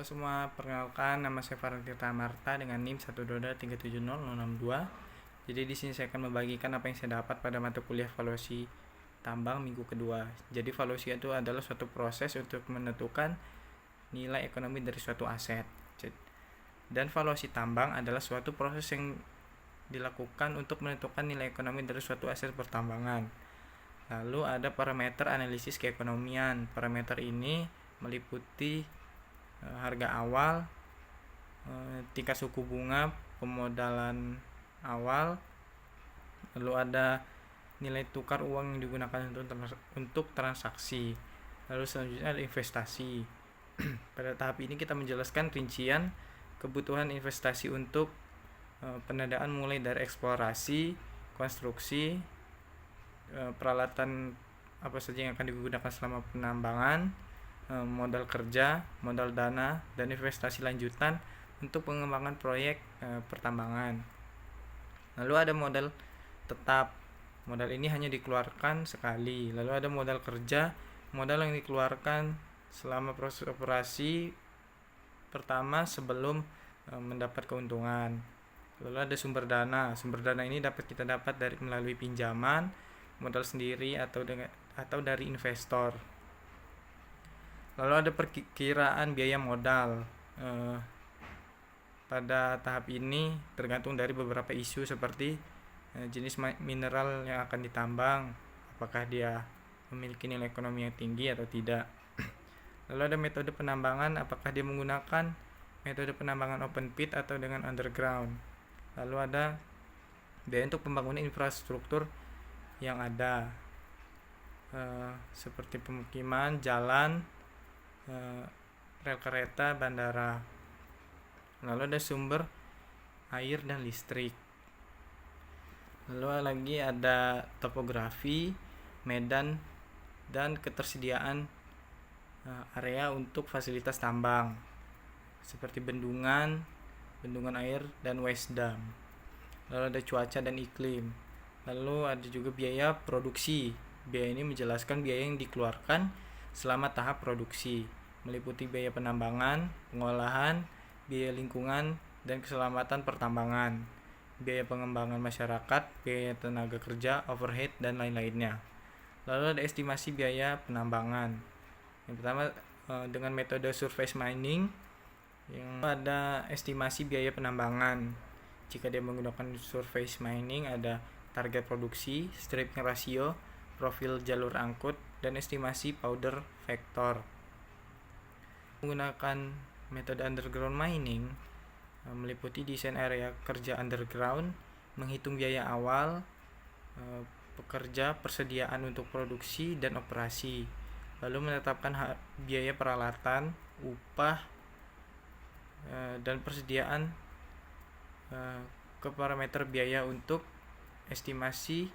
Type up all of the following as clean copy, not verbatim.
Halo semua, perkenalkan nama saya Farhan Tirta Amarta dengan NIM 122370062. Jadi di sini saya akan membagikan apa yang saya dapat pada mata kuliah valuasi tambang minggu kedua. Jadi valuasi itu adalah suatu proses untuk menentukan nilai ekonomi dari suatu aset. Dan valuasi tambang adalah suatu proses yang dilakukan untuk menentukan nilai ekonomi dari suatu aset pertambangan. Lalu ada parameter analisis keekonomian. Parameter ini meliputi harga awal, tingkat suku bunga, pemodalan awal, lalu ada nilai tukar uang yang digunakan untuk transaksi, lalu selanjutnya ada investasi. Pada tahap ini kita menjelaskan rincian kebutuhan investasi untuk pendanaan mulai dari eksplorasi, konstruksi, peralatan apa saja yang akan digunakan selama penambangan, modal kerja, modal dana, dan investasi lanjutan untuk pengembangan proyek pertambangan. Lalu ada modal tetap. Modal ini hanya dikeluarkan sekali. Lalu ada modal kerja, modal yang dikeluarkan selama proses operasi pertama sebelum mendapat keuntungan. Lalu ada sumber dana. Sumber dana ini kita dapat melalui pinjaman, modal sendiri atau dari investor. Lalu ada perkiraan biaya modal. Pada tahap ini tergantung dari beberapa isu seperti jenis mineral yang akan ditambang, apakah dia memiliki nilai ekonomi yang tinggi atau tidak. Lalu ada metode penambangan, apakah dia menggunakan metode penambangan open pit atau dengan underground. Lalu ada biaya untuk pembangunan infrastruktur yang ada, seperti pemukiman, jalan, rel kereta, bandara. Lalu ada sumber air dan listrik. Lalu lagi ada topografi, medan, dan ketersediaan area untuk fasilitas tambang seperti bendungan air, dan waste dam. Lalu ada cuaca dan iklim. Lalu ada juga biaya produksi. Biaya ini menjelaskan biaya yang dikeluarkan selama tahap produksi, meliputi biaya penambangan, pengolahan, biaya lingkungan, dan keselamatan pertambangan, biaya pengembangan masyarakat, biaya tenaga kerja, overhead, dan lain-lainnya. Lalu ada estimasi biaya penambangan. Yang pertama dengan metode surface mining, yang ada estimasi biaya penambangan. Jika dia menggunakan surface mining, ada target produksi, stripping ratio, profil jalur angkut, dan estimasi powder factor. Menggunakan metode underground mining meliputi desain area kerja underground, menghitung biaya awal, pekerja, persediaan untuk produksi dan operasi, lalu menetapkan biaya peralatan, upah, dan persediaan ke parameter biaya untuk estimasi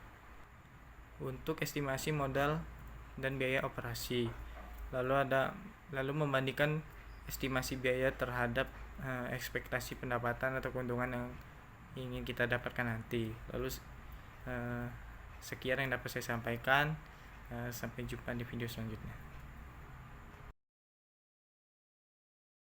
modal dan biaya operasi. Lalu membandingkan estimasi biaya terhadap ekspektasi pendapatan atau keuntungan yang ingin kita dapatkan nanti. Lalu sekian yang dapat saya sampaikan. Sampai jumpa di video selanjutnya.